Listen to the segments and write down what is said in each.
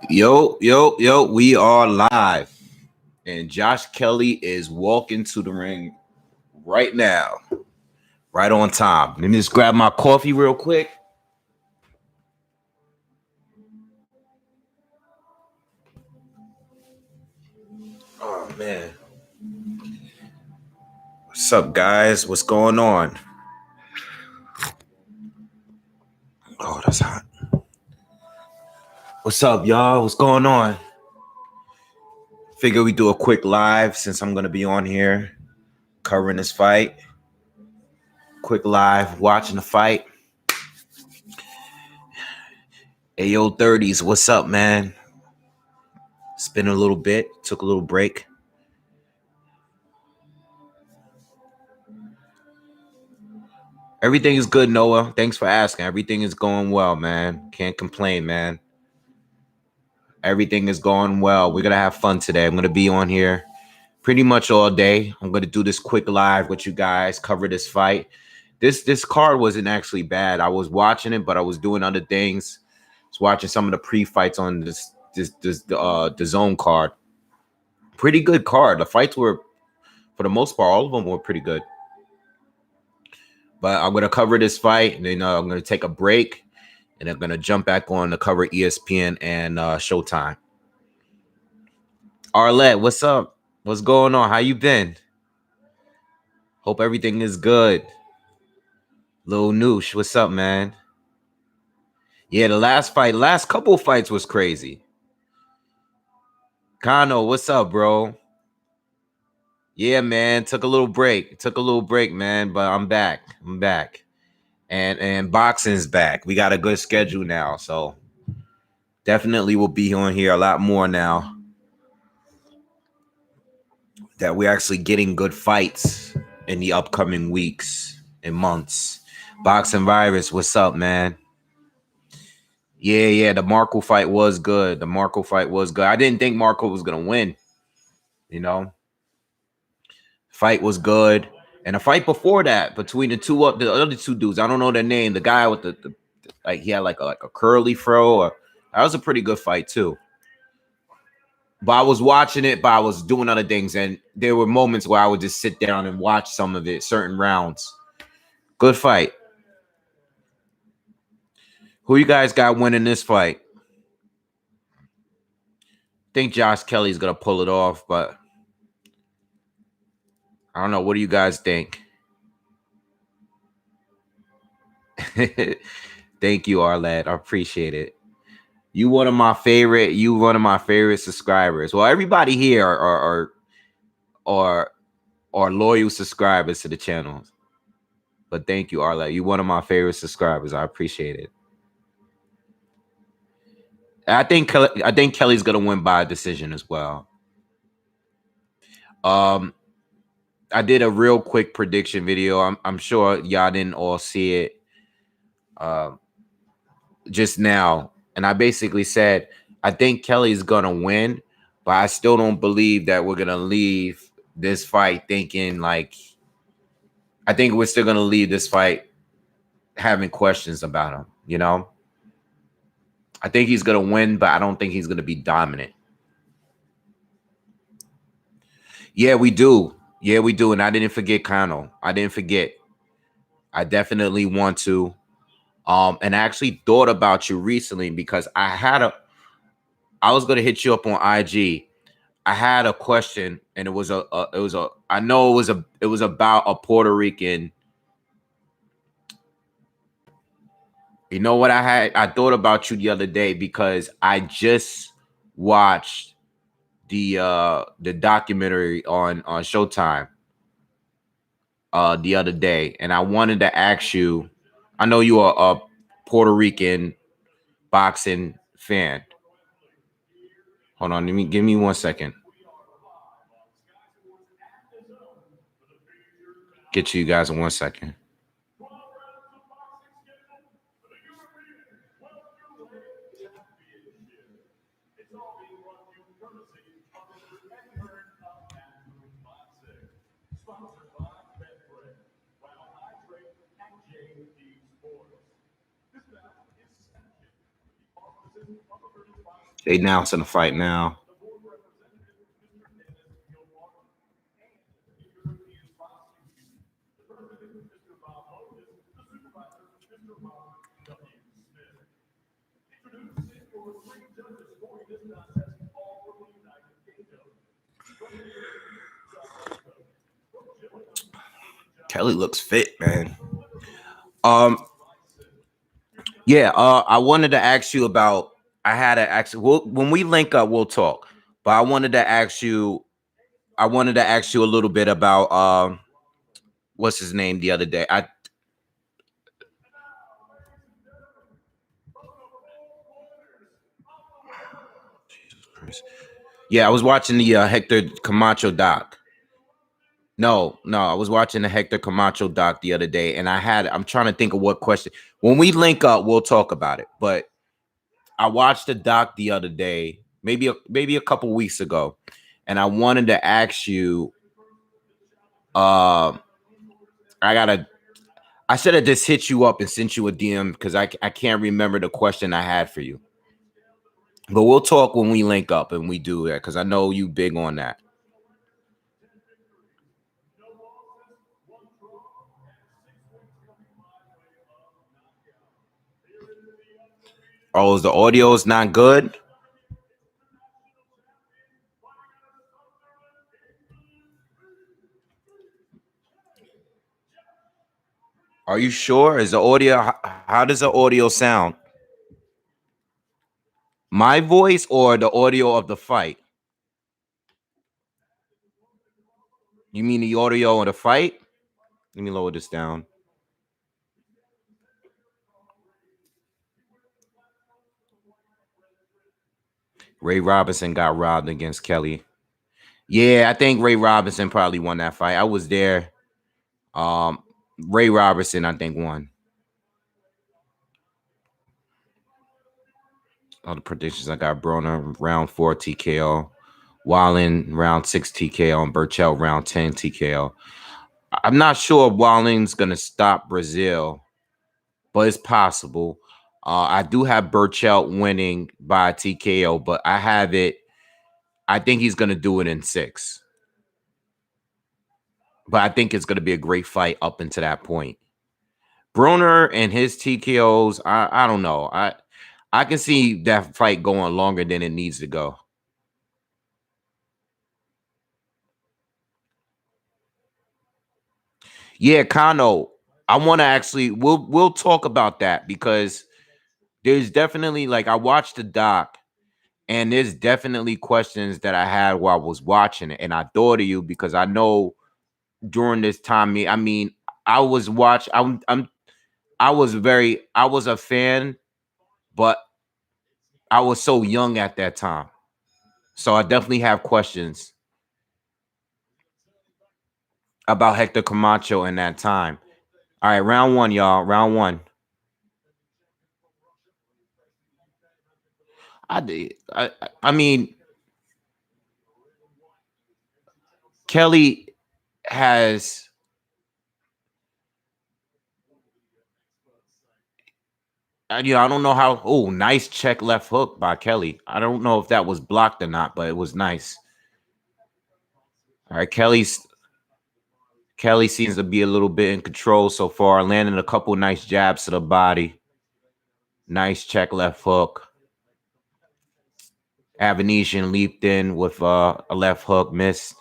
Yo, we are live. And Josh Kelly is walking to the ring right now, right on time. Let me just grab my coffee real quick. Oh, man. What's up, guys? What's going on? Oh, that's hot. What's up, y'all? What's going on? Figure we do a quick live since I'm going to be on here covering this fight. Quick live, watching the fight. Ayo 30s, what's up, man? It's been a little bit. Took a little break. Everything is good, Noah. Thanks for asking. Everything is going well, man. Can't complain, man. Everything is going well. We're going to have fun today. I'm going to be on here pretty much all day. I'm going to do this quick live with you guys, cover this fight. This card wasn't actually bad. I was watching it, but I was doing other things. I was watching some of the pre-fights on the zone card. Pretty good card. The fights were, for the most part, all of them were pretty good. But I'm going to cover this fight, and then I'm going to take a break, and I'm going to jump back on to cover ESPN and Showtime. Arlette, what's up? What's going on? How you been? Hope everything is good. Lil Noosh, what's up, man? Yeah, the last couple of fights was crazy. Kano, what's up, bro? Yeah, man, took a little break, man, but I'm back. And boxing's back. We got a good schedule now, so definitely will be on here a lot more now that we're actually getting good fights in the upcoming weeks and months. Boxing Virus, what's up, man? Yeah, the Marco fight was good. I didn't think Marco was going to win, you know. Fight was good. And a fight before that between the other two dudes, I don't know their name, the guy with the like he had like a curly fro, that was a pretty good fight too. But I was watching it, but I was doing other things, and there were moments where I would just sit down and watch some of it, certain rounds. Good fight. Who you guys got winning this fight? I think Josh Kelly's gonna pull it off, but I don't know. What do you guys think? Thank you, Arlette. I appreciate it. You one of my favorite subscribers. Well, everybody here are loyal subscribers to the channel. But thank you, Arlette. You one of my favorite subscribers. I appreciate it. I think Kelly's gonna win by a decision as well. I did a real quick prediction video. I'm sure y'all didn't all see it just now. And I basically said, I think Kelly's gonna win, but I still don't believe that we're gonna leave this fight thinking like, I think we're still gonna leave this fight having questions about him, you know? I think he's gonna win, but I don't think he's gonna be dominant. Yeah, we do. And I didn't forget Kano. I didn't forget. I definitely want to. And I actually thought about you recently because I was gonna hit you up on IG. I had a question, and it was about a Puerto Rican. You know what I thought about you the other day because I just watched the documentary on Showtime the other day, and I wanted to ask you. I know you are a Puerto Rican boxing fan. Hold on, give me 1 second. Get you guys in 1 second. They announcing the fight now. Kelly looks fit, man. Yeah, I wanted to ask you about. I had to ask. When we link up, we'll talk. But I wanted to ask you. I wanted to ask you a little bit about what's his name the other day. Yeah, I was watching the Hector Camacho doc. No, I was watching the Hector Camacho doc the other day, and I'm trying to think of what question. When we link up, we'll talk about it. But I watched the doc the other day, maybe a couple weeks ago, and I wanted to ask you. Uh, I should have just hit you up and sent you a DM because I can't remember the question I had for you. But we'll talk when we link up and we do that because I know you big on that. Oh, is the audio is not good? Are you sure? Is the audio? How does the audio sound? My voice or the audio of the fight? You mean the audio of the fight? Let me lower this down. Ray Robinson got robbed against Kelly. Yeah, I think Ray Robinson probably won that fight. I was there. Um, Ray Robinson, I think, won. All the predictions I got: Broner round 4 TKO, Wallin round 6 TKO, and Burchell round 10 TKO. I'm not sure if Wallin's gonna stop Brazil, but it's possible. I do have Burchell winning by TKO, but I have it. I think he's gonna do it in 6. But I think it's gonna be a great fight up until that point. Broner and his TKOs, I don't know. I can see that fight going longer than it needs to go. Yeah, Kano. I want to actually we'll talk about that because there's definitely like I watched the doc and there's definitely questions that I had while I was watching it, and I thought of you because I know during this time, I mean, I was watch. I was a fan, but I was so young at that time, so I definitely have questions about Hector Camacho in that time. All right, round 1, y'all. Round 1. I did. I mean, Kelly has. I don't know how. Oh, nice check left hook by Kelly. I don't know if that was blocked or not, but it was nice. All right, Kelly seems to be a little bit in control so far, landing a couple nice jabs to the body. Nice check left hook. Avanesyan leaped in with a left hook, missed.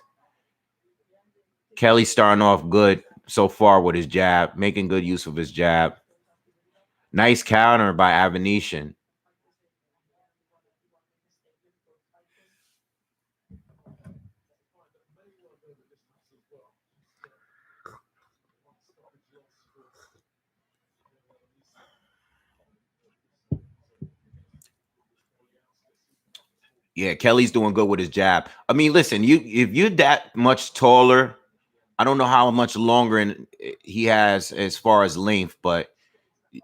Kelly starting off good so far with his jab, making good use of his jab. Nice counter by Avanesyan. Yeah, Kelly's doing good with his jab. I mean, listen, if you're that much taller, I don't know how much longer he has as far as length, but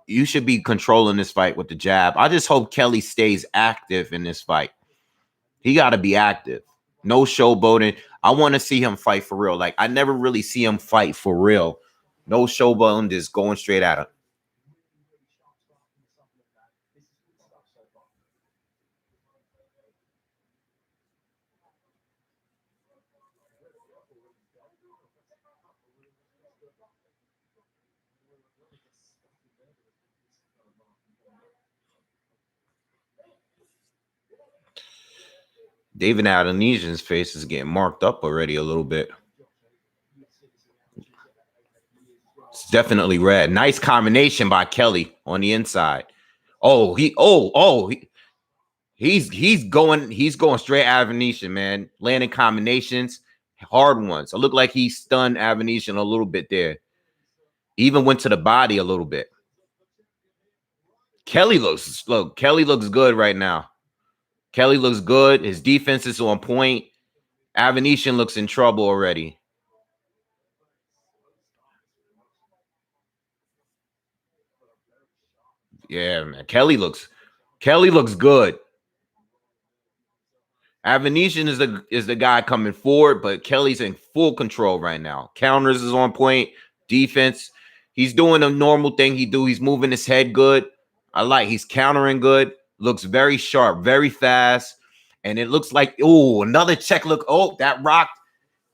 you should be controlling this fight with the jab. I just hope Kelly stays active in this fight. He got to be active. No showboating. I want to see him fight for real. Like I never really see him fight for real. No showboating, just going straight at him. David Avanesyan's face is getting marked up already a little bit. It's definitely red. Nice combination by Kelly on the inside. Oh, he's going straight Avanesyan, man. Landing combinations, hard ones. It looked like he stunned Avanesyan a little bit there. Even went to the body a little bit. Kelly looks good right now. Kelly looks good. His defense is on point. Avanesyan looks in trouble already. Yeah, man. Kelly looks good. Avanesyan is the guy coming forward, but Kelly's in full control right now. Counters is on point. Defense, he's doing a normal thing he do. He's moving his head good. He's countering good. Looks very sharp, very fast. And it looks like, another check look. Oh, that rocked.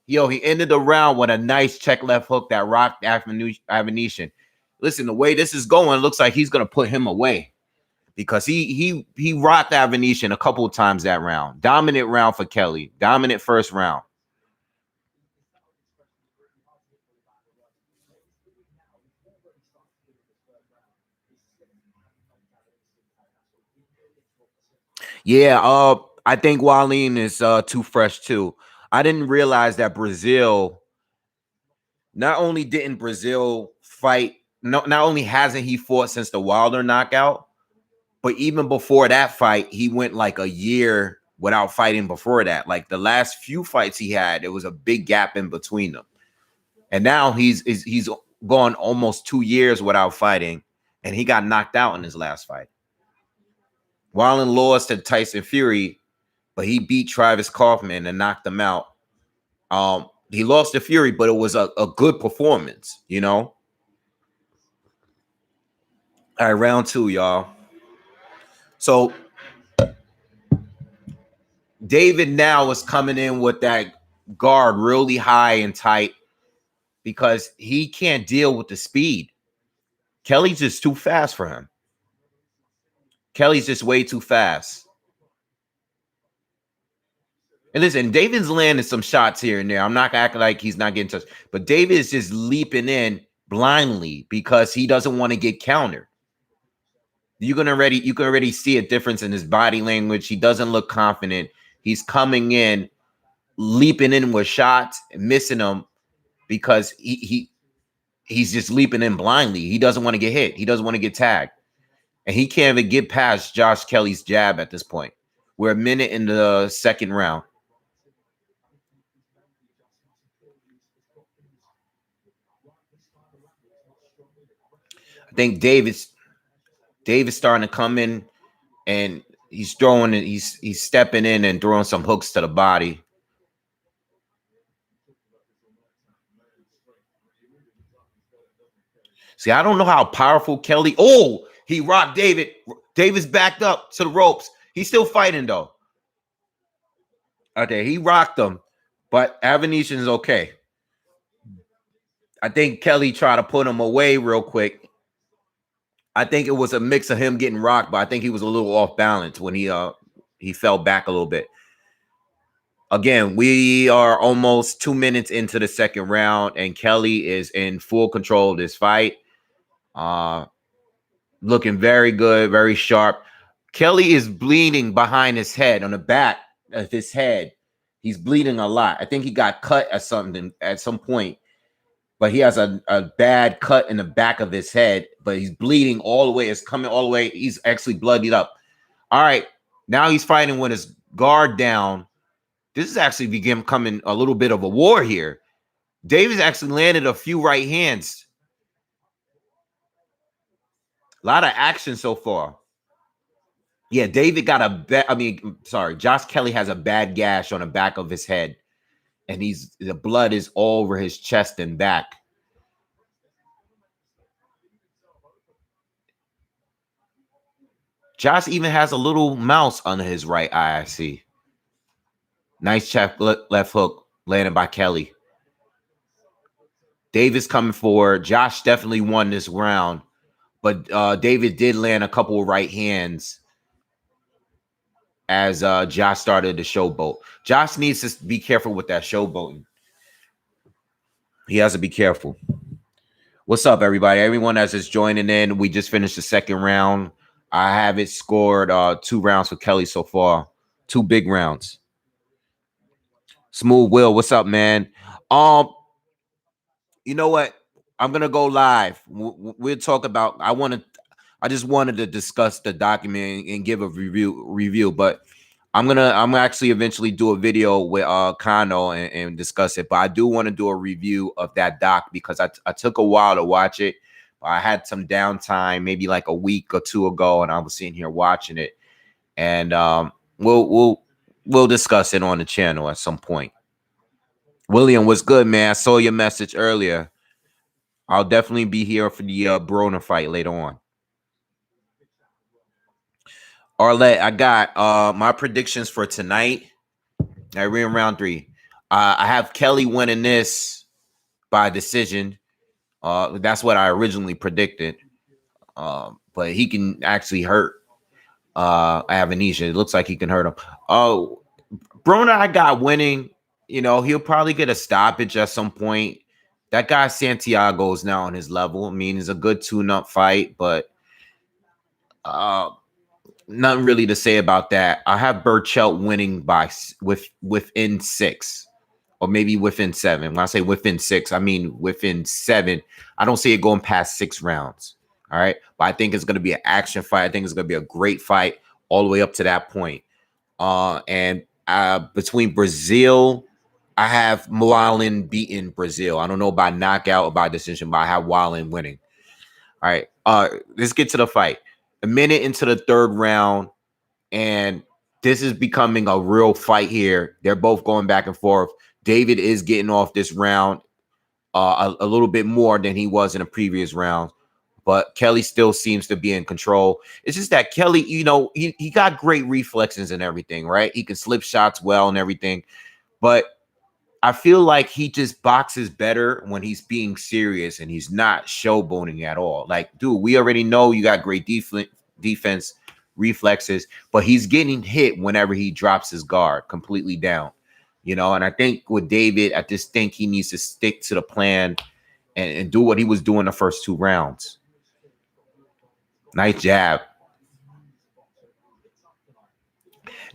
Yo, he ended the round with a nice check left hook that rocked Avanesyan. Listen, the way this is going, looks like he's going to put him away. Because he rocked Avanesyan a couple of times that round. Dominant round for Kelly. Dominant first round. Yeah, I think Wallin is too fresh too. I didn't realize that Brazil, not only didn't Brazil fight, not only hasn't he fought since the Wilder knockout, but even before that fight, he went like a year without fighting before that. Like the last few fights he had, there was a big gap in between them. And now he's gone almost 2 years without fighting, and he got knocked out in his last fight. Wallin lost to Tyson Fury, but he beat Travis Kaufman and knocked him out. He lost to Fury, but it was a good performance, you know? All right, round 2, y'all. So David now is coming in with that guard really high and tight because he can't deal with the speed. Kelly's just too fast for him. Kelly's just way too fast. And listen, David's landing some shots here and there. I'm not acting like he's not getting touched, but David is just leaping in blindly because he doesn't want to get countered. You can already see a difference in his body language. He doesn't look confident. He's coming in, leaping in with shots, missing them because he's just leaping in blindly. He doesn't want to get hit. He doesn't want to get tagged. And he can't even get past Josh Kelly's jab at this point. We're a minute in the second round. I think David's starting to come in and he's throwing it. He's stepping in and throwing some hooks to the body. See, I don't know how powerful Kelly. Oh, he rocked David. David's backed up to the ropes. He's still fighting though. Okay, he rocked him, but Avanesyan is okay. I think Kelly tried to put him away real quick. I think it was a mix of him getting rocked, but I think he was a little off balance when he fell back a little bit. Again, we are almost 2 minutes into the second round, and Kelly is in full control of this fight. Looking very good, very sharp. Kelly is bleeding behind his head, on the back of his head. He's bleeding a lot. I think he got cut at some point. But he has a bad cut in the back of his head, but he's bleeding all the way. It's coming all the way. He's actually bloodied up. All right. Now he's fighting with his guard down. This is actually becoming a little bit of a war here. David's actually landed a few right hands. A lot of action so far. Yeah, David got Josh Kelly has a bad gash on the back of his head. And the blood is all over his chest and back. Josh even has a little mouse under his right eye, I see. Nice check left hook landed by Kelly. David's coming forward. Josh definitely won this round, but David did land a couple of right hands as Josh started the showboat. Josh needs to be careful with that showboating. He has to be careful. What's up, everybody? Everyone that's just joining in, we just finished the second round. I have it scored 2 rounds for Kelly so far. 2 big rounds. Smooth Will, what's up, man? You know what? I'm gonna go live. We'll talk about. I just wanted to discuss the document and give a review, but I'm actually eventually do a video with Kano and discuss it. But I do want to do a review of that doc because I took a while to watch it. I had some downtime, maybe like a week or two ago, and I was sitting here watching it. And we'll discuss it on the channel at some point. William, what's good, man? I saw your message earlier. I'll definitely be here for the Broner fight later on. Arlette, I got my predictions for tonight. We're in round 3. I have Kelly winning this by decision. That's what I originally predicted. But he can actually hurt Avanesyan. It looks like he can hurt him. Oh, Broner, I got winning. You know, he'll probably get a stoppage at some point. That guy Santiago is now on his level. I mean, it's a good tune-up fight, but nothing really to say about that. I have Burchelt winning by within 6, or maybe within 7. When I say within 6, I mean within 7. I don't see it going past 6 rounds. All right, but I think it's going to be an action fight. I think it's going to be a great fight all the way up to that point. And between Brazil, I have Wallen beating Brazil. I don't know by knockout or by decision, but I have Wallen winning. All right, let's get to the fight. A minute into the 3rd round, and this is becoming a real fight here. They're both going back and forth. David is getting off this round a little bit more than he was in the previous round, but Kelly still seems to be in control. It's just that Kelly, you know, he got great reflexes and everything, right? He can slip shots well and everything, but I feel like he just boxes better when he's being serious and he's not showboating at all. Like, dude, we already know you got great defense reflexes, but he's getting hit whenever he drops his guard completely down, you know. And I think with David, I just think he needs to stick to the plan and do what he was doing the first 2 rounds. Nice jab.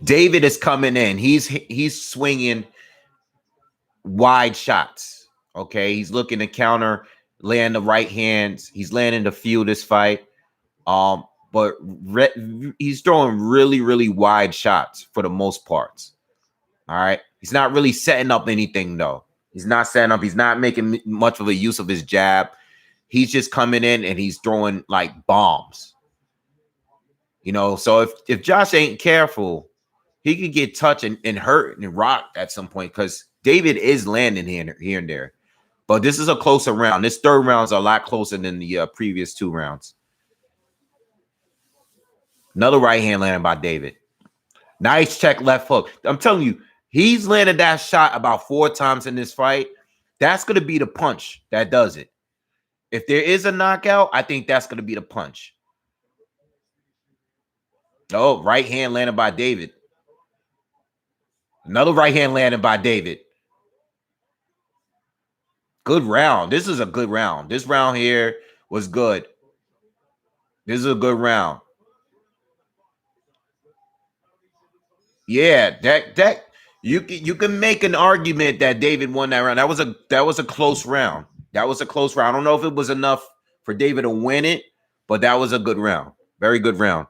David is coming in. He's swinging wide shots. Okay, he's looking to counter, land the right hands. He's landing to fuel this fight. But he's throwing really, really wide shots for the most parts. All right, he's not really setting up anything though. He's not setting up. He's not making much of a use of his jab. He's just coming in and he's throwing like bombs. You know, so if Josh ain't careful, he could get touched and hurt and rocked at some point because David is landing here and there. But this is a closer round. This 3rd round is a lot closer than the previous 2 rounds. Another right hand landed by David. Nice check left hook. I'm telling you, he's landed that shot about 4 times in this fight. That's going to be the punch that does it. If there is a knockout, I think that's going to be the punch. Oh, right hand landed by David. Another right hand landed by David. Good round. This is a good round. This round here was good. This is a good round. Yeah, that you can make an argument that David won that round. That was a close round. That was a close round. I don't know if it was enough for David to win it, but that was a good round. Very good round.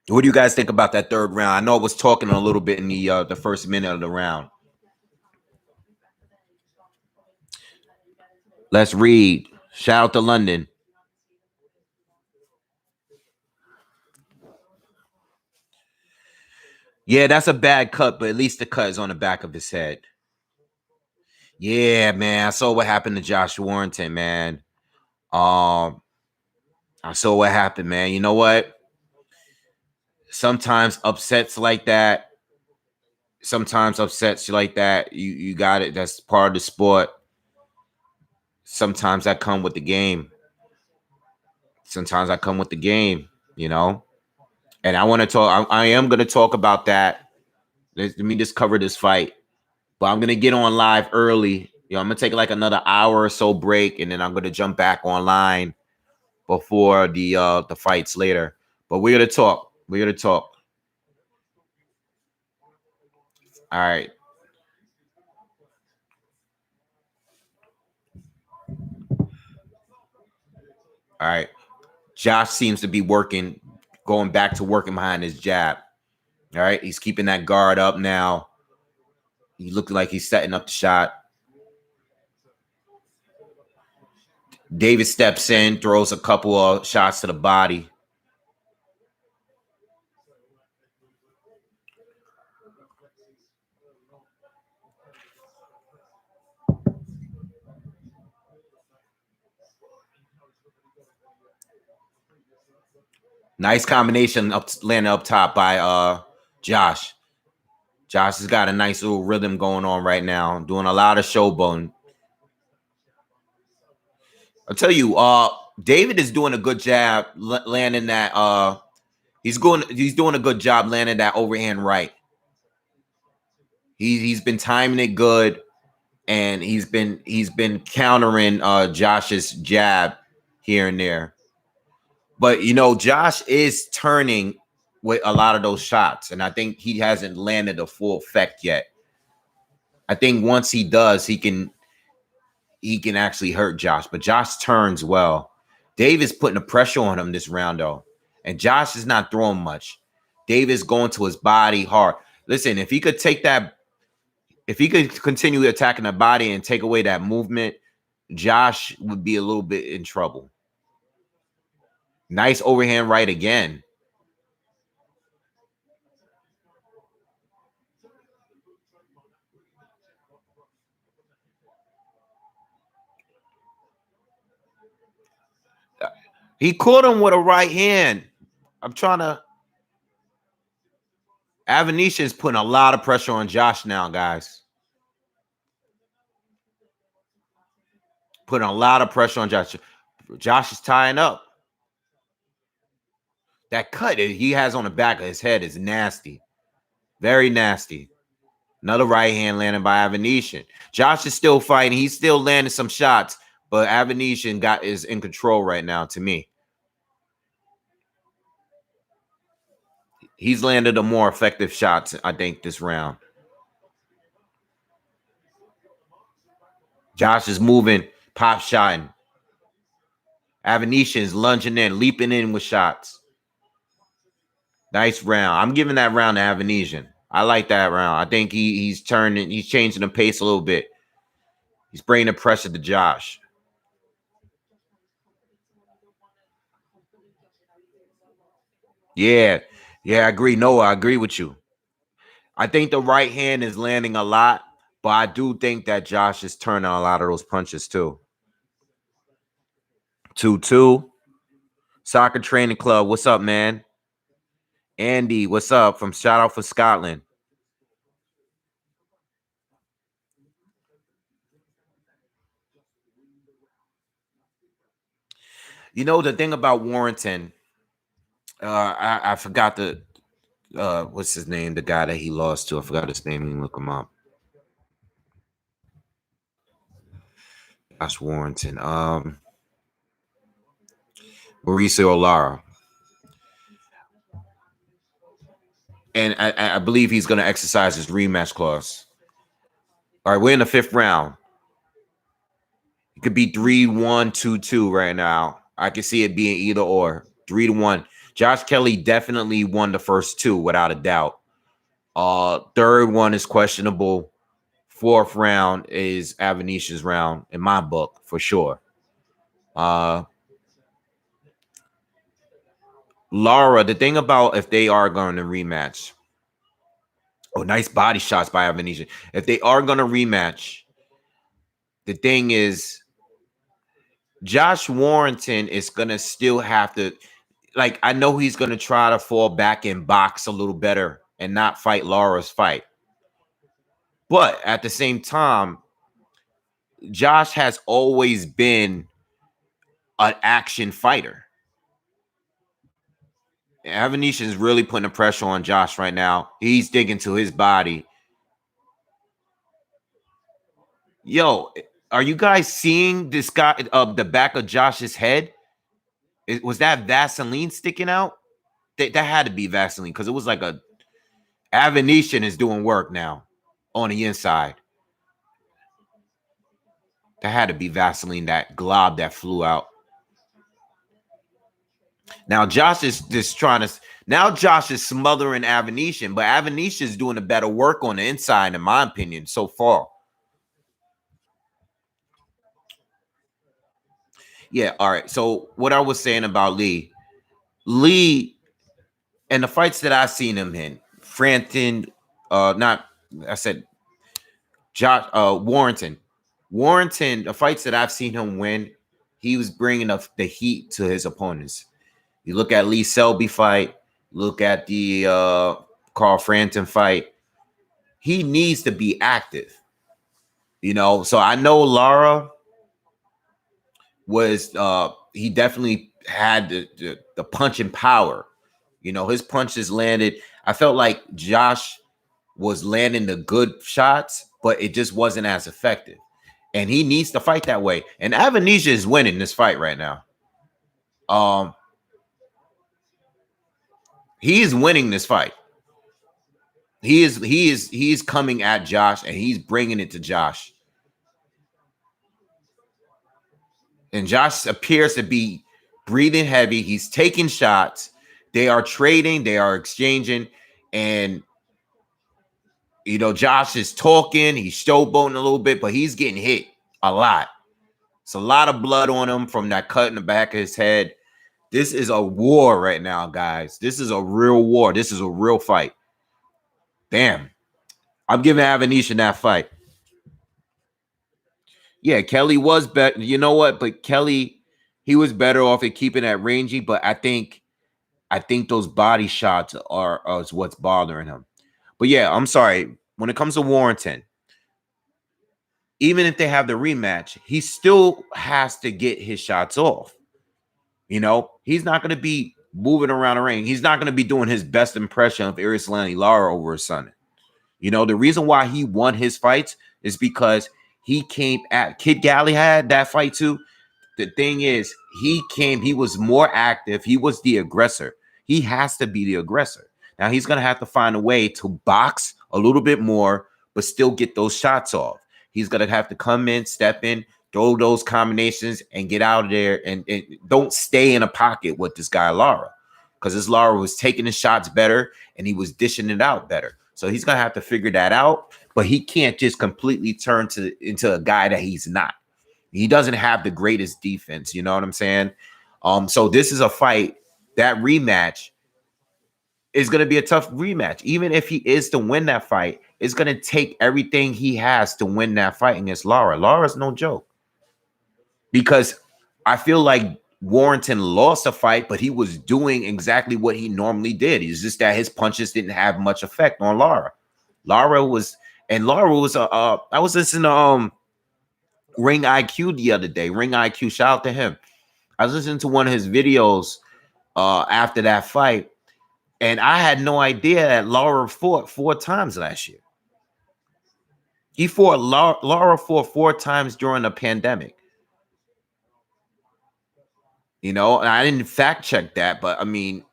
What do you guys think about that 3rd round? I know I was talking a little bit in the first minute of the round. Let's read. Shout out to London. Yeah, that's a bad cut, but at least the cut is on the back of his head. Yeah, man. I saw what happened to Josh Warrington, man. I saw what happened, man. You know what? Sometimes upsets like that sometimes upsets like that. You got it. That's part of the sport. Sometimes that come with the game. Sometimes I come with the game, you know. And I want to talk. I am going to talk about that. Let me just cover this fight. But I'm going to get on live early. I'm going to take like another hour or so break, and then I'm going to jump back online before the fights later. But we're going to talk. We're going to talk. All right. All right. Josh seems to be going back to working behind his jab. All right. He's keeping that guard up now. He looked like he's setting up the shot. David steps in, throws a couple of shots to the body. Nice combination landing up top by Josh. Josh has got a nice little rhythm going on right now, doing a lot of showboating. I'll tell you, David is doing a good job landing that. He's doing a good job landing that overhand right. He's been timing it good, and he's been countering Josh's jab here and there. But Josh is turning with a lot of those shots, and I think he hasn't landed a full effect yet. I think once he does, he can actually hurt Josh. But Josh turns well. David's putting the pressure on him this round, though. And Josh is not throwing much. David's going to his body hard. Listen, if he could continue attacking the body and take away that movement, Josh would be a little bit in trouble. Nice overhand right again. He caught him with a right hand. I'm trying to. Avanesyan is putting a lot of pressure on Josh now, guys. Putting a lot of pressure on Josh. Josh is tying up. That cut he has on the back of his head is nasty. Very nasty. Another right hand landed by Avanesyan. Josh is still fighting. He's still landing some shots, but Avanesyan is in control right now to me. He's landed a more effective shots, I think, this round. Josh is moving, pop shotting. Avanesyan is lunging in, leaping in with shots. Nice round. I'm giving that round to Avanesyan. I like that round. I think he's changing the pace a little bit. He's bringing the pressure to Josh. Yeah, I agree. Noah, I agree with you. I think the right hand is landing a lot, but I do think that Josh is turning a lot of those punches too. 2-2. Soccer Training Club. What's up, man? Andy, what's up? From Shout Out for Scotland. The thing about Warrington, I forgot the what's his name? The guy that he lost to. I forgot his name. You can look him up. Josh Warrington. Mauricio Lara. And I believe he's going to exercise his rematch clause. All right, we're in the 5th round. It could be 3-1, 2-2 right now. I can see it being either or. 3-1. Josh Kelly definitely won the first 2 without a doubt. 3rd one is questionable. 4th round is Avanesyan's round in my book for sure. Lara, the thing about if they are going to rematch. Oh, nice body shots by Avanesyan. If they are going to rematch, the thing is, Josh Warrington is going to still have to, I know he's going to try to fall back and box a little better and not fight Lara's fight. But at the same time, Josh has always been an action fighter. Avanesyan is really putting the pressure on Josh right now. He's digging to his body. Yo, are you guys seeing this guy the back of Josh's head? Was that Vaseline sticking out? That had to be Vaseline because it was like a Avanesyan is doing work now on the inside. That had to be Vaseline, that glob that flew out. Now Josh is just trying to. Now Josh is smothering Avanesyan, but Avanesyan is doing a better work on the inside, in my opinion, so far. Yeah, all right. So what I was saying about Lee and the fights that I've seen him in, Frampton, not I said Josh, Warrington, the fights that I've seen him win, he was bringing up the heat to his opponents. You look at Lee Selby fight, look at the Carl Frampton fight. He needs to be active, So I know Lara was he definitely had the punching power. His punches landed. I felt like Josh was landing the good shots, but it just wasn't as effective. And he needs to fight that way. And Avanesyan is winning this fight right now. He is winning this fight. He is coming at Josh and he's bringing it to Josh. And Josh appears to be breathing heavy. He's taking shots. They are trading. They are exchanging. And, Josh is talking. He's showboating a little bit, but he's getting hit a lot. It's a lot of blood on him from that cut in the back of his head. This is a war right now, guys. This is a real war. This is a real fight. Damn. I'm giving Avanesyan that fight. Yeah, Kelly was better. You know what? But Kelly, he was better off at keeping that rangy. But I think those body shots are what's bothering him. But yeah, I'm sorry. When it comes to Warrington, even if they have the rematch, he still has to get his shots off. He's not going to be moving around the ring. He's not going to be doing his best impression of Erislandy Lara over his son. The reason why he won his fights is because he came at Kid Galley had that fight too. The thing is, he was more active. He was the aggressor. He has to be the aggressor. Now he's going to have to find a way to box a little bit more, but still get those shots off. He's going to have to come in, step in, throw those combinations, and get out of there. And don't stay in a pocket with this guy, Lara. Because this Lara was taking the shots better, and he was dishing it out better. So he's going to have to figure that out. But he can't just completely turn into a guy that he's not. He doesn't have the greatest defense. You know what I'm saying? So this is a fight. That rematch is going to be a tough rematch. Even if he is to win that fight, it's going to take everything he has to win that fight against Lara. Lara's no joke. Because I feel like Warrington lost a fight, but he was doing exactly what he normally did. It's just that his punches didn't have much effect on Lara. Lara was I was listening to Ring IQ the other day. Ring IQ, shout out to him. I was listening to one of his videos after that fight, and I had no idea that Lara fought 4 times last year. He fought Lara fought 4 times during the pandemic. And I didn't fact check that, but I mean,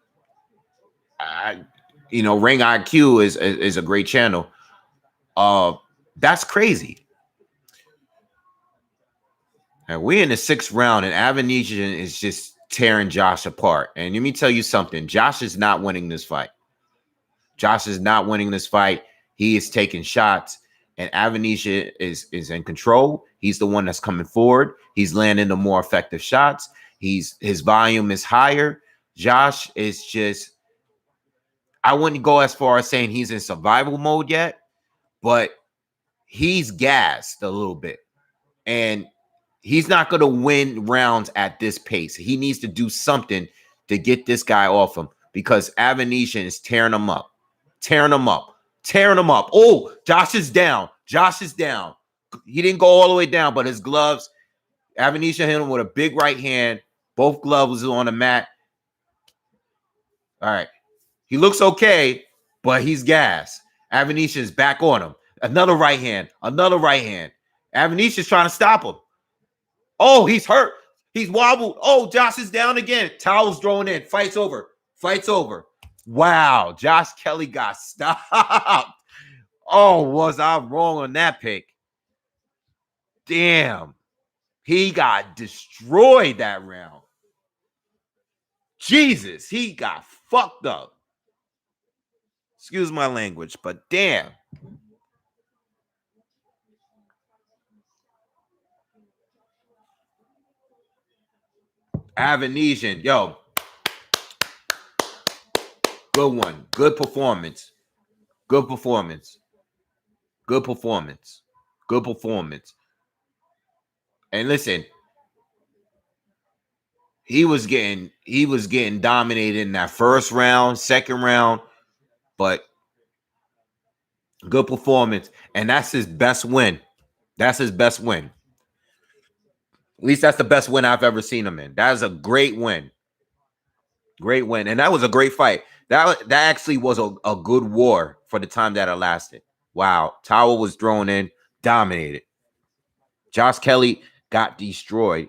Ring IQ is a great channel. That's crazy. And we're in the 6th round, and Avanesyan is just tearing Josh apart. And let me tell you something. Josh is not winning this fight. Josh is not winning this fight. He is taking shots, and Avanesyan is in control. He's the one that's coming forward. He's landing the more effective shots. His volume is higher. Josh is just, I wouldn't go as far as saying he's in survival mode yet, but he's gassed a little bit. And he's not going to win rounds at this pace. He needs to do something to get this guy off him because Avanesyan is tearing him up. Oh, Josh is down. Josh is down. He didn't go all the way down, but his gloves, Avanesyan hit him with a big right hand. Both gloves on the mat. All right. He looks okay, but he's gassed. Avanesyan's back on him. Another right hand. Another right hand. Avanesyan's trying to stop him. Oh, he's hurt. He's wobbled. Oh, Josh is down again. Towels thrown in. Fight's over. Fight's over. Wow. Josh Kelly got stopped. Oh, was I wrong on that pick? Damn. He got destroyed that round. Jesus, he got fucked up. Excuse my language, but damn. Avanesyan, yo. Good one. Good performance. Good performance. Good performance. Good performance. And listen, he was getting dominated in that first round, second round, but good performance. And that's his best win. That's his best win. At least that's the best win I've ever seen him in. That is a great win. Great win. And that was a great fight. That actually was a good war for the time that it lasted. Wow. Tower was thrown in, dominated. Josh Kelly got destroyed.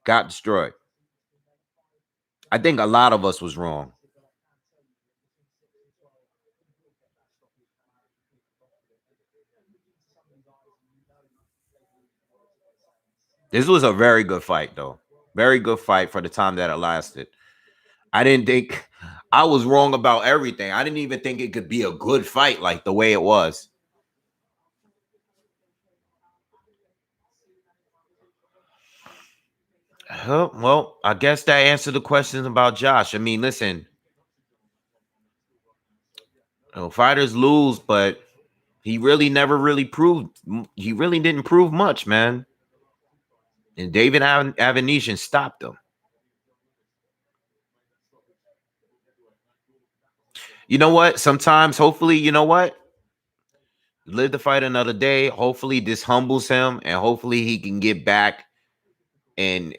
Got destroyed. I think a lot of us was wrong. This was a very good fight, though. Very good fight for the time that it lasted. I didn't think I was wrong about everything. I didn't even think it could be a good fight like the way it was. Well, I guess that answered the questions about Josh. I mean, listen, fighters lose, but he really never really proved. He really didn't prove much, man. And David Avanesyan stopped him. You know what? Sometimes, hopefully, you know what? Live to fight another day. Hopefully, this humbles him, and hopefully, he can get back and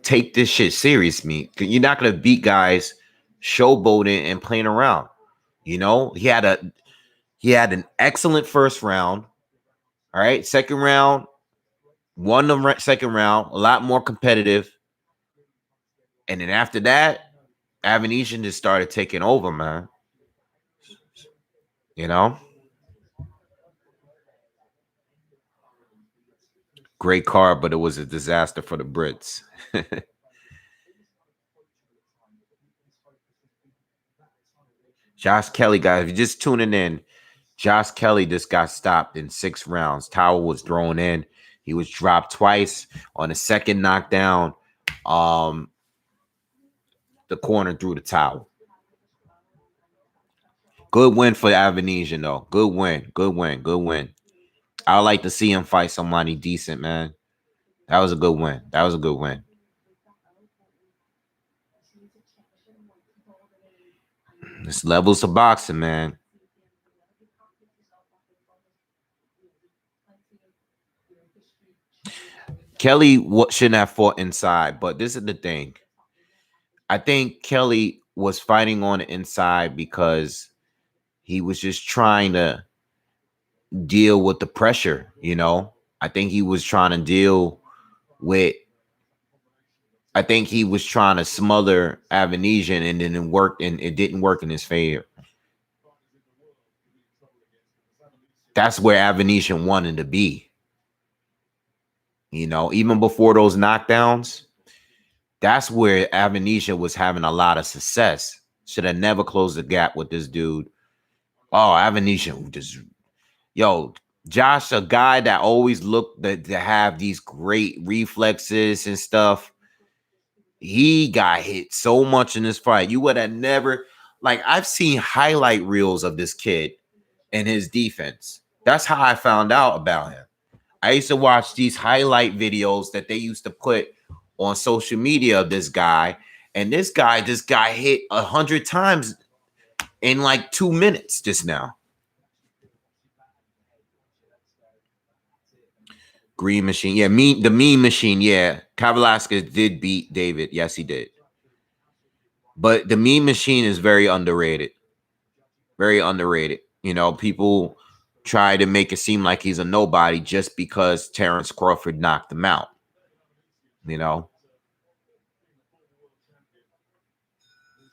take this shit serious. You're not gonna beat guys showboating and playing around. You know, he had an excellent first round. All right, second round, won the second round, a lot more competitive. And then after that, Avanesyan just started taking over, man. You know? Great card, but it was a disaster for the Brits. Josh Kelly, guys, if you're just tuning in, Josh Kelly just got stopped in 6 rounds. Tower was thrown in. He was dropped twice. On the second knockdown, the corner threw the towel. Good win for Avanesyan, though. Good win. Good win. Good win. I would like to see him fight somebody decent, man. That was a good win. That was a good win. This levels of boxing, man. Kelly shouldn't have fought inside, but this is the thing. I think Kelly was fighting on the inside because he was just trying to deal with the pressure, you know? I think he was trying to deal with I think he was trying to smother Avanesyan and then it didn't work in his favor. That's where Avanesyan wanted to be. You know, even before those knockdowns, that's where Avanesyan was having a lot of success. Should have never closed the gap with this dude. Oh, Avanesyan just, yo, Josh, a guy that always looked to have these great reflexes and stuff. He got hit so much in this fight. You would have never, like, I've seen highlight reels of this kid and his defense. That's how I found out about him. I used to watch these highlight videos that they used to put on social media of this guy, and this guy just got hit 100 times in like 2 minutes just now. Green Machine. Yeah, the Mean Machine. Yeah. Kavalauskas did beat David. Yes, he did. But the Mean Machine is very underrated. Very underrated. You know, people try to make it seem like he's a nobody just because Terrence Crawford knocked him out. You know?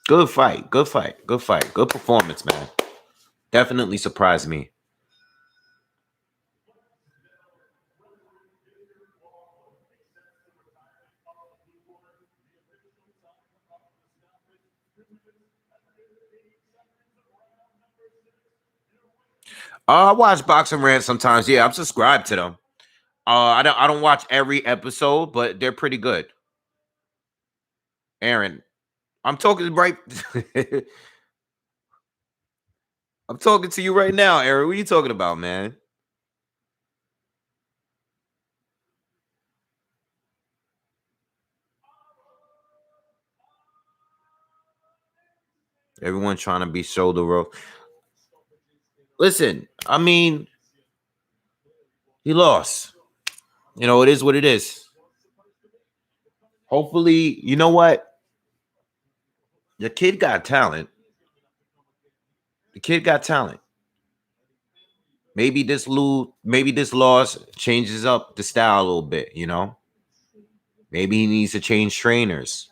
Good fight. Good fight. Good fight. Good performance, man. Definitely surprised me. I watch Boxing Rant sometimes. Yeah, I'm subscribed to them. I don't watch every episode, but they're pretty good. Aaron, I'm talking right. I'm talking to you right now, Aaron. What are you talking about, man? Everyone trying to be shoulder roll. Listen, I mean, he lost. You know, it is what it is. Hopefully, you know what? The kid got talent. The kid got talent. Maybe this loss changes up the style a little bit, you know? Maybe he needs to change trainers.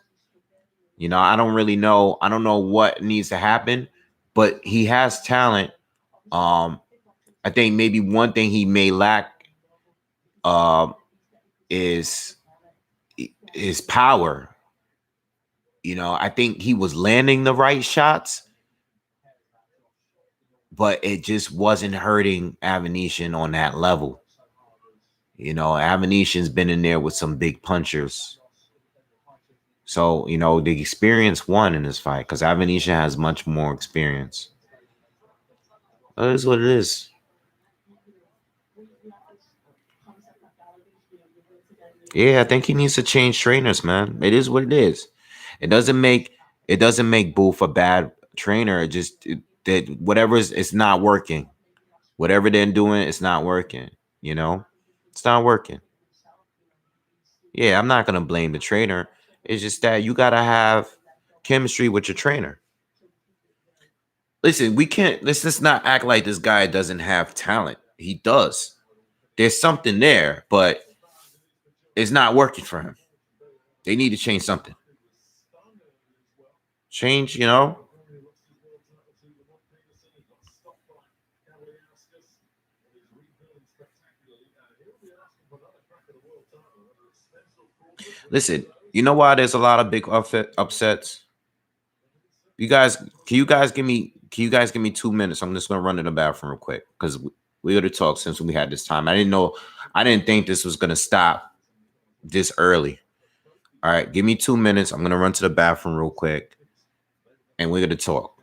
You know, I don't really know. I don't know what needs to happen, but he has talent. I think maybe one thing he may lack um is power. You know, I think he was landing the right shots, but it just wasn't hurting Avanesyan on that level. You know, Avanesyan's been in there with some big punchers. So, you know, the experience won in this fight because Avanesyan has much more experience. That is what it is. Yeah, I think he needs to change trainers, man. It is what it is. It doesn't make Booth a bad trainer. That whatever it's not working. Whatever they're doing, it's not working. You know, it's not working. Yeah, I'm not gonna blame the trainer. It's just that you gotta have chemistry with your trainer. Listen, let's just not act like this guy doesn't have talent. He does. There's something there, but it's not working for him. They need to change something. Change, you know. Listen, you know why there's a lot of big upsets? Can you guys give me 2 minutes? I'm just gonna run to the bathroom real quick because we gotta talk since we had this time. I didn't think this was gonna stop this early. All right, give me 2 minutes. I'm gonna run to the bathroom real quick and we're gonna talk.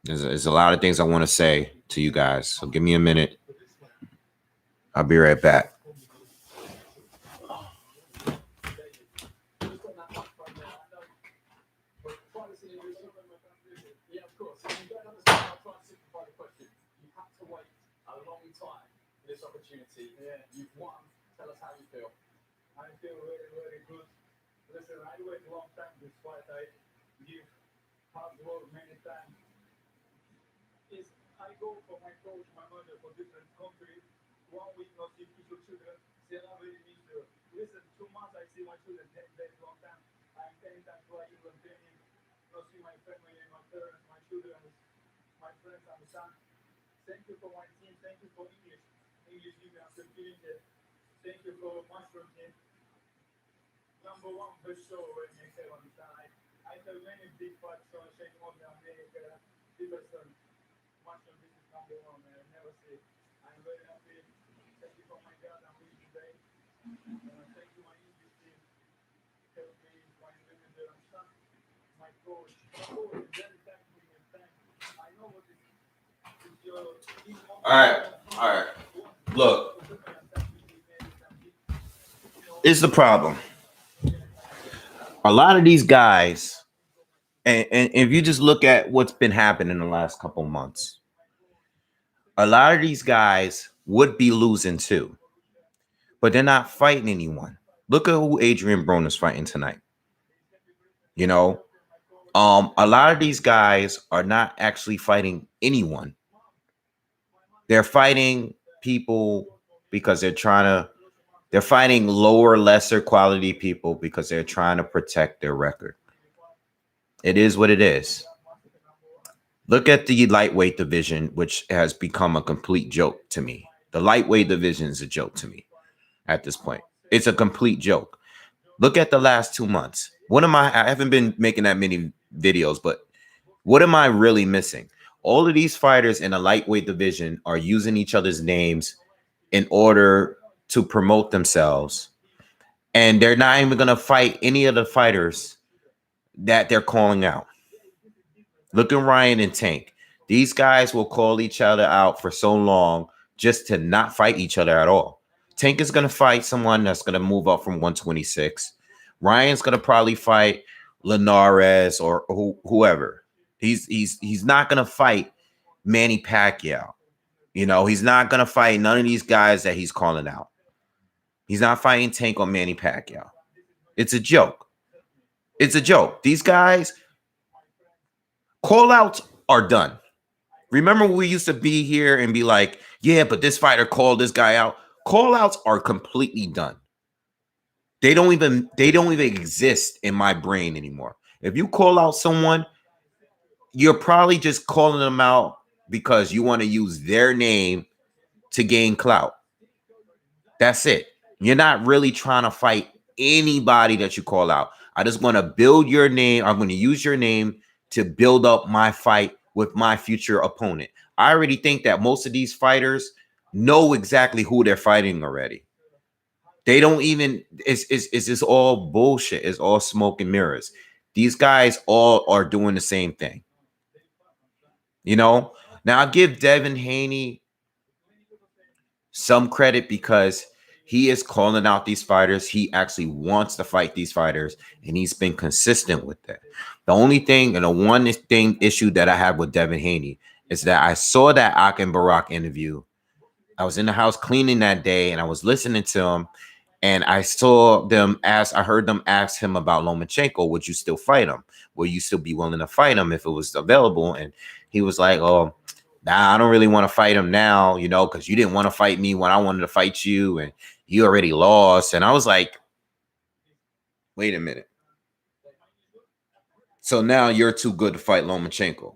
There's a lot of things I want to say to you guys. So give me a minute. I'll be right back. All right, all right. Look, it's the problem. A lot of these guys, and if you just look at what's been happening in the last couple months, a lot of these guys would be losing too. but they're not fighting anyone. Look at who Adrian Broner is fighting tonight. You know, a lot of these guys are not actually fighting anyone. They're fighting people because they're fighting lower, lesser quality people because they're trying to protect their record. It is what it is. Look at the lightweight division, which has become a complete joke to me. The lightweight division is a joke to me at this point. It's a complete joke. Look at the last 2 months. I haven't been making that many videos, but what am I really missing? All of these fighters in the lightweight division are using each other's names in order to promote themselves. And they're not even going to fight any of the fighters that they're calling out. Look at Ryan and Tank. These guys will call each other out for so long just to not fight each other at all. Tank is going to fight someone that's going to move up from 126. Ryan's going to probably fight Linares or whoever. He's not going to fight Manny Pacquiao. You know, he's not going to fight none of these guys that he's calling out. He's not fighting Tank or Manny Pacquiao. It's a joke. It's a joke. These guys, call-outs are done. Remember we used to be here and be like, yeah, but this fighter called this guy out. Call-outs are completely done. They don't even exist in my brain anymore. If you call out someone, you're probably just calling them out because you want to use their name to gain clout. That's it. You're not really trying to fight anybody that you call out. I just want to build your name. I'm going to use your name to build up my fight with my future opponent. I already think that most of these fighters know exactly who they're fighting already. They don't even, it's just all bullshit. It's all smoke and mirrors. These guys all are doing the same thing. You know, now I'll give Devin Haney some credit because he is calling out these fighters. He actually wants to fight these fighters, and he's been consistent with that. The only thing and the one thing issue that I have with Devin Haney is that I saw that Akin Barak interview. I was in the house cleaning that day, and I was listening to him, and I heard them ask him about Lomachenko. Would you still fight him? Would you still be willing to fight him if it was available? And he was like, oh, nah, I don't really want to fight him now, you know, because you didn't want to fight me when I wanted to fight you, and you already lost. And I was like, wait a minute. So now you're too good to fight Lomachenko.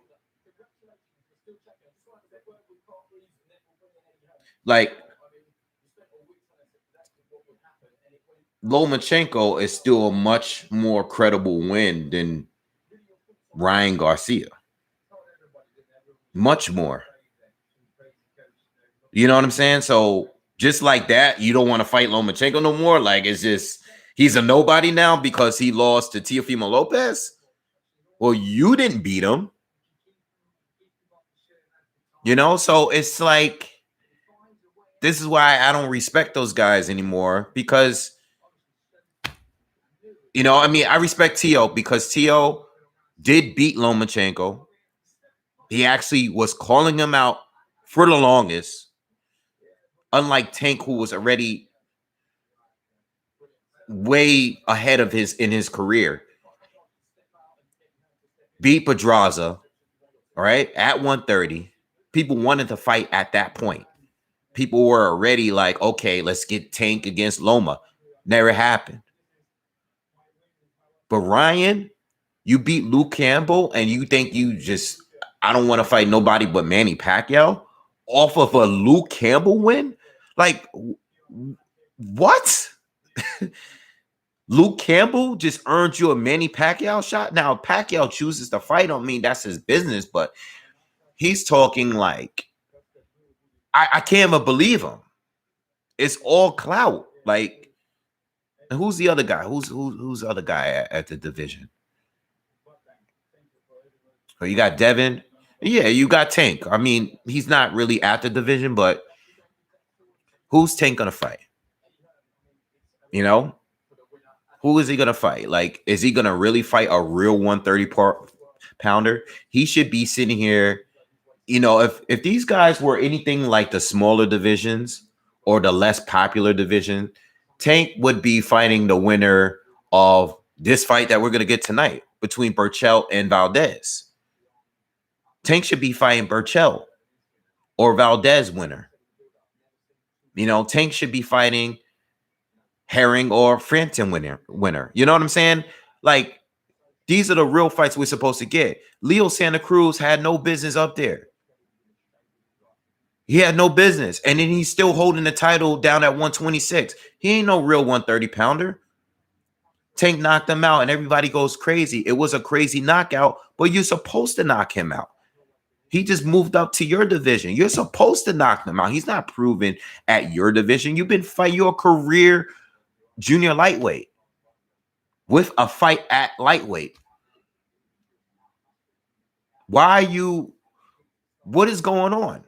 Like, Lomachenko is still a much more credible win than Ryan Garcia. Much more. You know what I'm saying? So just like that, you don't want to fight Lomachenko no more. Like, it's just, he's a nobody now because he lost to Teofimo Lopez. Well, you didn't beat him. You know, so it's like, this is why I don't respect those guys anymore because, you know, I mean, I respect Teo because Teo did beat Lomachenko. He actually was calling him out for the longest, unlike Tank, who was already way ahead of in his career. Beat Pedraza, all right, at 130. People wanted to fight at that point. People were already like, okay, let's get Tank against Loma. Never happened. But Ryan, you beat Luke Campbell and you think I don't want to fight nobody but Manny Pacquiao off of a Luke Campbell win? Like, what? Luke Campbell just earned you a Manny Pacquiao shot? Now, if Pacquiao chooses to fight on me, that's his business, but he's talking like, I can't even believe him. It's all clout. Like, who's the other guy? Who's the other guy at the division? So you got Devin. Yeah, you got Tank. I mean, he's not really at the division, but who's Tank gonna fight? You know, who is he gonna fight? Like, is he gonna really fight a real 130 pounder? He should be sitting here. You know, if these guys were anything like the smaller divisions or the less popular division, Tank would be fighting the winner of this fight that we're going to get tonight between Burchell and Valdez. Tank should be fighting Burchell or Valdez winner. You know, Tank should be fighting Herring or Frampton winner. You know what I'm saying? Like, these are the real fights we're supposed to get. Leo Santa Cruz had no business up there. He had no business. And then he's still holding the title down at 126. He ain't no real 130 pounder. Tank knocked him out and everybody goes crazy. It was a crazy knockout, but you're supposed to knock him out. He just moved up to your division. You're supposed to knock him out. He's not proven at your division. You've been fighting your career junior lightweight with a fight at lightweight. Why are you? What is going on?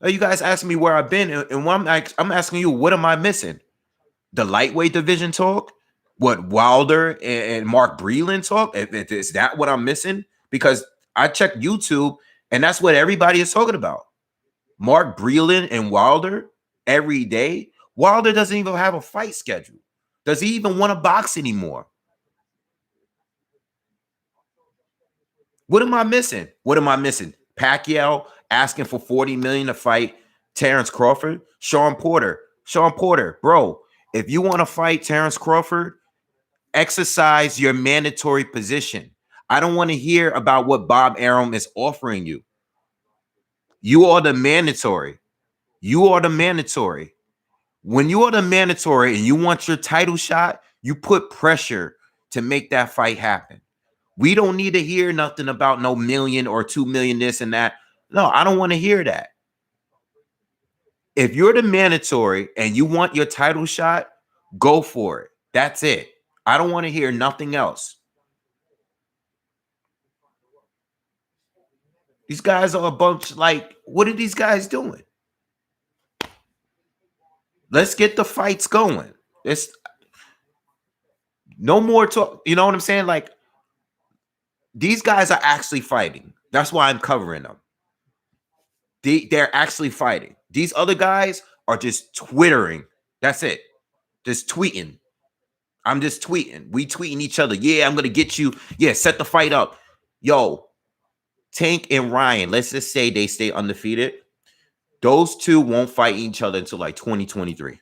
You guys asking me where I've been, and I'm asking you, what am I missing? The lightweight division talk? What Wilder and Mark Breland talk? Is that what I'm missing? Because I checked YouTube, and that's what everybody is talking about. Mark Breland and Wilder every day. Wilder doesn't even have a fight schedule. Does he even want to box anymore? What am I missing? What am I missing? Pacquiao asking for $40 million to fight Terrence Crawford. Sean Porter, bro, if you want to fight Terrence Crawford, exercise your mandatory position. I don't want to hear about what Bob Arum is offering you. You are the mandatory. You are the mandatory. When you are the mandatory and you want your title shot, you put pressure to make that fight happen. We don't need to hear nothing about no million or 2 million, this and that. No, I don't want to hear that. If you're the mandatory and you want your title shot, go for it. That's it. I don't want to hear nothing else. These guys are a bunch, like, what are these guys doing? Let's get the fights going. It's no more talk. You know what I'm saying? Like, these guys are actually fighting. That's why I'm covering them. They're actually fighting. These other guys are just twittering. That's it. Just tweeting. I'm just tweeting. We tweeting each other. Yeah, I'm going to get you. Yeah, set the fight up. Yo, Tank and Ryan, let's just say they stay undefeated. Those two won't fight each other until like 2023.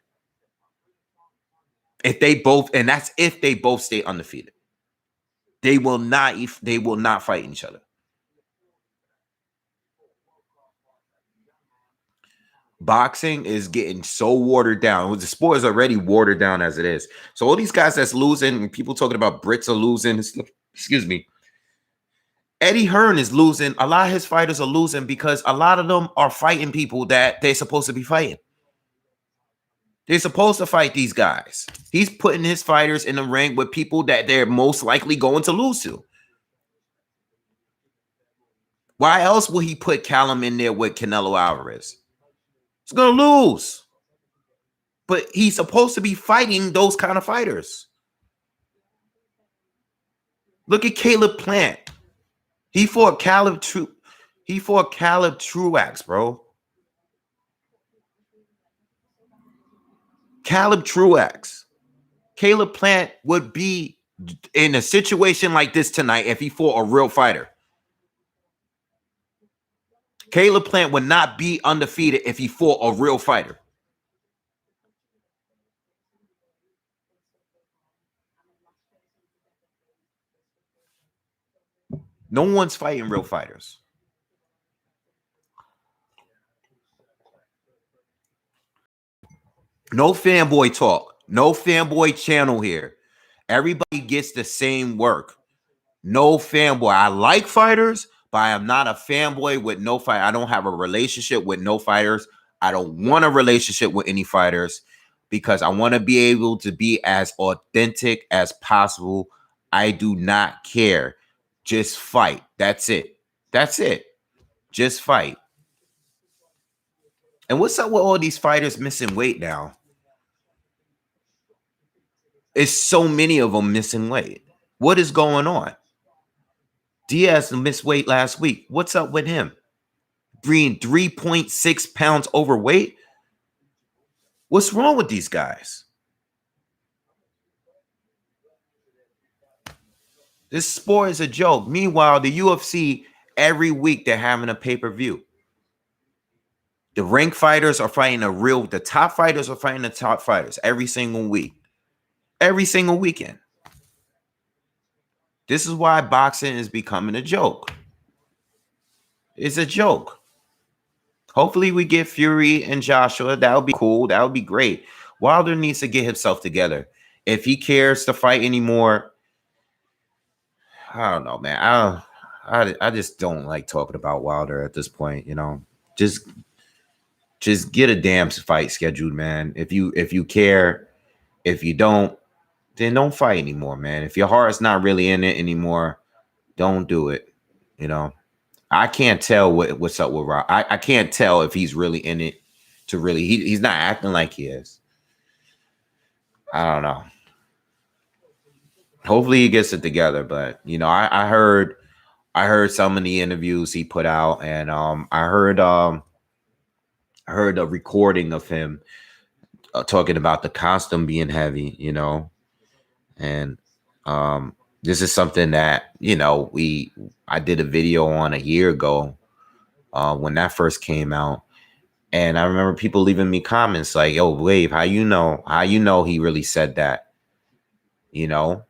If they both, and that's if they both stay undefeated. They will not fight each other. Boxing is getting so watered down. The sport is already watered down as it is. So all these guys that's losing, people talking about Brits are losing, excuse me. Eddie Hearn is losing. A lot of his fighters are losing because a lot of them are fighting people that they're supposed to be fighting. They're supposed to fight these guys. He's putting his fighters in the ring with people that they're most likely going to lose to. Why else will he put Callum in there with Canelo Alvarez? He's going to lose. But he's supposed to be fighting those kind of fighters. Look at Caleb Plant. He fought Caleb Truax, bro. Caleb Truax. Caleb Plant would be in a situation like this tonight if he fought a real fighter. Caleb Plant would not be undefeated if he fought a real fighter. No one's fighting real fighters. No fanboy talk. No fanboy channel here. Everybody gets the same work. No fanboy. I like fighters, but I am not a fanboy with no fight. I don't have a relationship with no fighters. I don't want a relationship with any fighters because I want to be able to be as authentic as possible. I do not care. Just fight. That's it. That's it. Just fight. And what's up with all these fighters missing weight now? It's so many of them missing weight. What is going on? Diaz missed weight last week. What's up with him? Being 3.6 pounds overweight? What's wrong with these guys? This sport is a joke. Meanwhile, the UFC, every week they're having a pay-per-view. The rank fighters are fighting the top fighters are fighting the top fighters every single week, every single weekend. This is why boxing is becoming a joke. It's a joke. Hopefully we get Fury and Joshua. That would be cool. That would be great. Wilder needs to get himself together. If he cares to fight anymore, I don't know, man. I just don't like talking about Wilder at this point. You know, just get a damn fight scheduled, man. If you care, if you don't, then don't fight anymore, man. If your heart's not really in it anymore, don't do it. You know, I can't tell what's up with Rob. I can't tell if he's really in it to really. He's not acting like he is. I don't know. Hopefully he gets it together, but you know, I heard some of the interviews he put out, and I heard a recording of him talking about the costume being heavy, you know, and this is something that, you know, I did a video on a year ago when that first came out, and I remember people leaving me comments like, "Yo, Wave, how you know he really said that, you know?"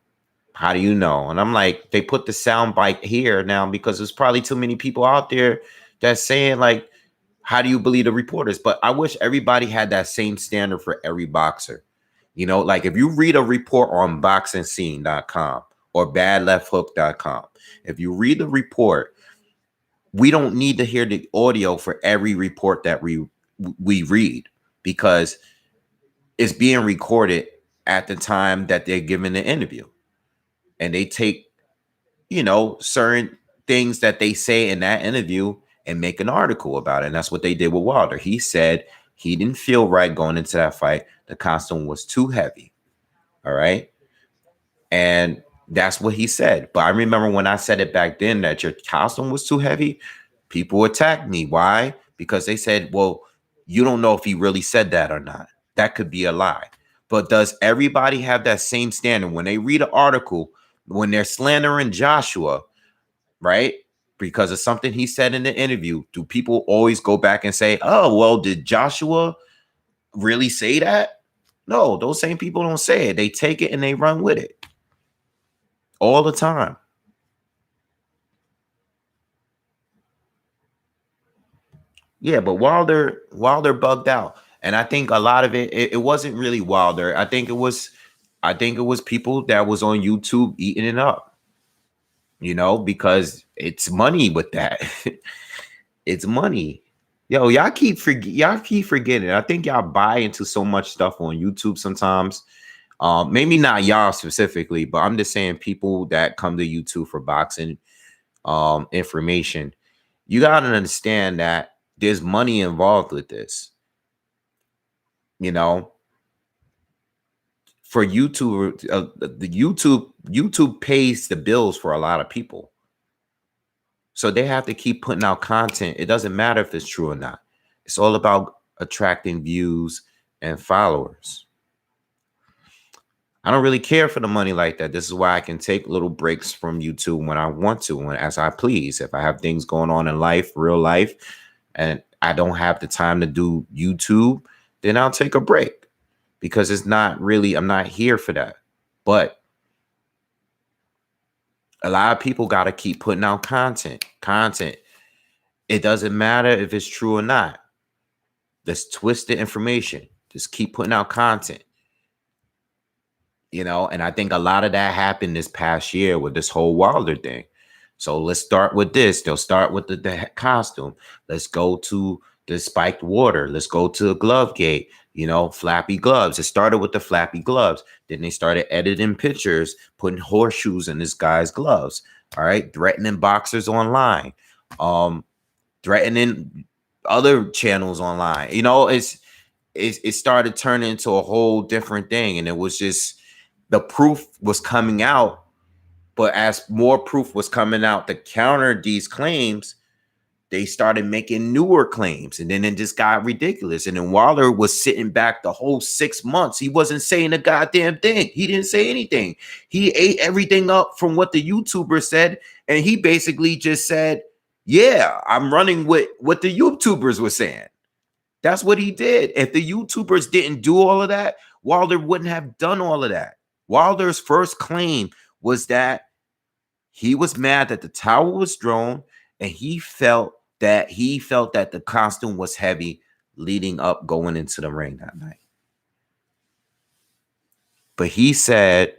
How do you know? And I'm like, they put the sound bite here now because there's probably too many people out there that's saying like, how do you believe the reporters? But I wish everybody had that same standard for every boxer. You know, like if you read a report on boxingscene.com or badlefthook.com, if you read the report, we don't need to hear the audio for every report that we read because it's being recorded at the time that they're giving the interview. And they take, you know, certain things that they say in that interview and make an article about it. And that's what they did with Wilder. He said he didn't feel right going into that fight. The costume was too heavy. All right. And that's what he said. But I remember when I said it back then that your costume was too heavy, people attacked me. Why? Because they said, well, you don't know if he really said that or not. That could be a lie. But does everybody have that same standard when they read an article? When they're slandering Joshua, right? Because of something he said in the interview, do people always go back and say, oh, well, did Joshua really say that? No, those same people don't say it. They take it and they run with it all the time. Yeah, but Wilder bugged out. And I think a lot of it wasn't really Wilder. I think it was people that was on YouTube eating it up. You know, because it's money with that. It's money. Yo, y'all keep forgetting. I think y'all buy into so much stuff on YouTube sometimes. Maybe not y'all specifically, but I'm just saying people that come to YouTube for boxing information. You gotta understand that there's money involved with this. You know, for YouTube, the YouTube pays the bills for a lot of people. So they have to keep putting out content. It doesn't matter if it's true or not. It's all about attracting views and followers. I don't really care for the money like that. This is why I can take little breaks from YouTube when I want to, when as I please. If I have things going on in life, real life, and I don't have the time to do YouTube, then I'll take a break because it's not really, I'm not here for that. But a lot of people got to keep putting out content. It doesn't matter if it's true or not. Let's twist the information. Just keep putting out content. You know, and I think a lot of that happened this past year with this whole Wilder thing. So let's start with this. They'll start with the costume. Let's go to the spiked water. Let's go to Glovegate, you know, flappy gloves. It started with the flappy gloves. Then they started editing pictures, putting horseshoes in this guy's gloves. All right. Threatening boxers online. Threatening other channels online. You know, it started turning into a whole different thing. And it was just the proof was coming out. But as more proof was coming out to counter these claims, they started making newer claims, and then it just got ridiculous. And then Wilder was sitting back the whole 6 months. He wasn't saying a goddamn thing. He didn't say anything. He ate everything up from what the YouTuber said, and he basically just said, yeah, I'm running with what the YouTubers were saying. That's what he did. If the YouTubers didn't do all of that, Wilder wouldn't have done all of that. Wilder's first claim was that he was mad that the towel was thrown, and he felt that the costume was heavy leading up going into the ring that night. But he said,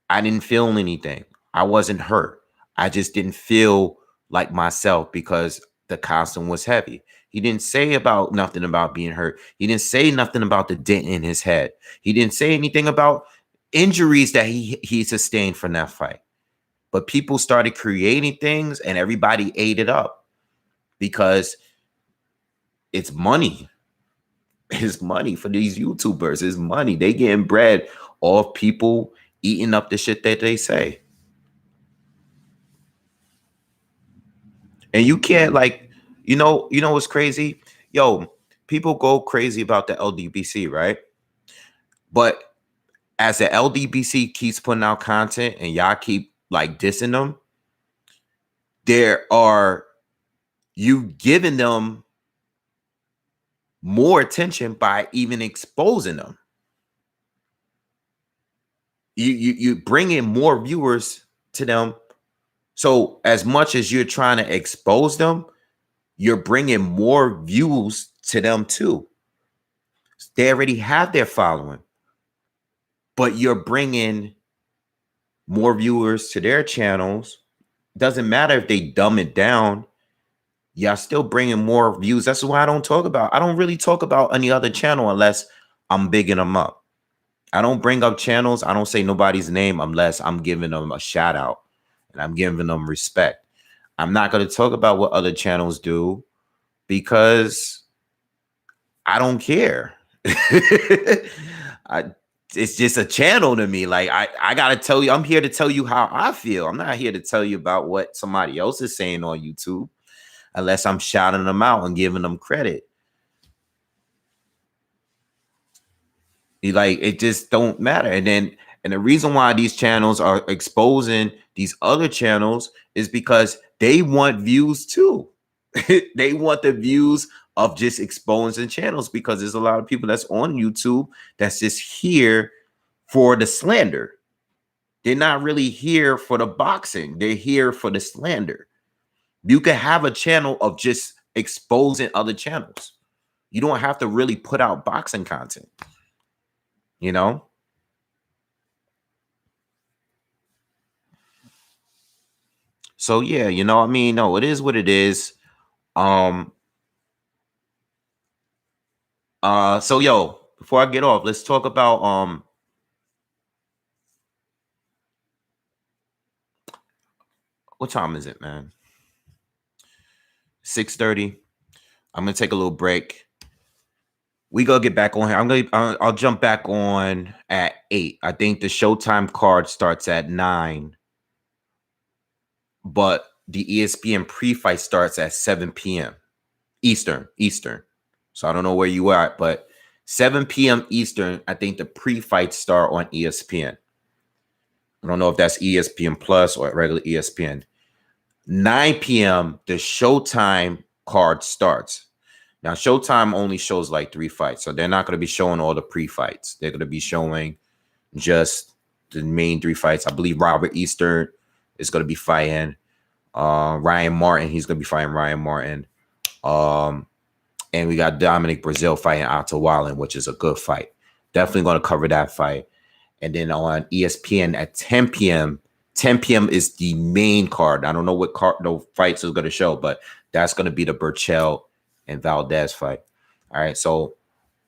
I didn't feel anything. I wasn't hurt. I just didn't feel like myself because the costume was heavy. He didn't say nothing about being hurt. He didn't say nothing about the dent in his head. He didn't say anything about injuries that he sustained from that fight. But people started creating things, and everybody ate it up because it's money. It's money for these YouTubers. It's money. They getting bread off people eating up the shit that they say. And you can't, like, you know what's crazy? Yo, people go crazy about the LDBC, right? But as the LDBC keeps putting out content and y'all keep like dissing them, you giving them more attention by even exposing them. You bring in more viewers to them. So as much as you're trying to expose them, you're bringing more views to them too. They already have their following, but you're bringing more viewers to their channels. Doesn't matter if they dumb it down. Y'all still bringing more views. That's why I don't really talk about any other channel unless I'm bigging them up. I don't bring up channels. I don't say nobody's name unless I'm giving them a shout out and I'm giving them respect. I'm not going to talk about what other channels do because I don't care. It's just a channel to me. Like, I got to tell you, I'm here to tell you how I feel. I'm not here to tell you about what somebody else is saying on YouTube unless I'm shouting them out and giving them credit. Like, it just don't matter. And the reason why these channels are exposing these other channels is because they want views too. They want the views of just exposing channels because there's a lot of people that's on YouTube that's just here for the slander. They're not really here for the boxing. They're here for the slander. You can have a channel of just exposing other channels. You don't have to really put out boxing content. You know? So yeah, you know, I mean, no, it is what it is. So yo, before I get off, let's talk about what time is it, man? 6:30. I'm gonna take a little break. We gotta get back on here. I'll jump back on at 8. I think the Showtime card starts at 9, but the ESPN pre-fight starts at 7 p.m. Eastern. So I don't know where you are, but 7 p.m. Eastern, I think the pre-fights start on ESPN. I don't know if that's ESPN Plus or regular ESPN. 9 p.m., the Showtime card starts. Now, Showtime only shows like 3 fights, so they're not going to be showing all the pre-fights. They're going to be showing just the main 3 fights. I believe Robert Eastern is going to be fighting Ryan Martin. He's going to be fighting Ryan Martin. And we got Dominic Brazil fighting Otto Wallin, which is a good fight. Definitely going to cover that fight. And then on ESPN at 10 p.m., 10 p.m. is the main card. I don't know what fights is going to show, but that's going to be the Burchell and Valdez fight. All right, so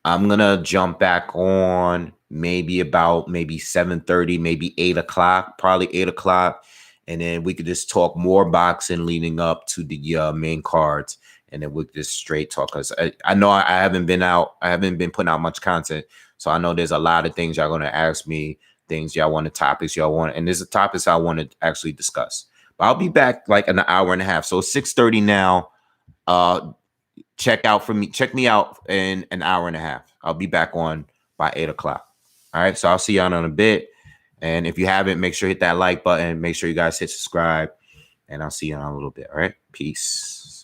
I'm going to jump back on maybe 7:30, maybe 8 o'clock, probably 8 o'clock. And then we could just talk more boxing leading up to the main cards. And then we could just straight talk. Because I know I haven't been putting out much content. So I know there's a lot of things y'all going to ask me, things y'all want, topics y'all want. And there's a topics I want to actually discuss. But I'll be back like in an hour and a half. So 6:30 now. check me out in an hour and a half. I'll be back on by 8 o'clock. All right, so I'll see y'all in a bit. And if you haven't, make sure you hit that like button. Make sure you guys hit subscribe. And I'll see you in a little bit. All right, peace.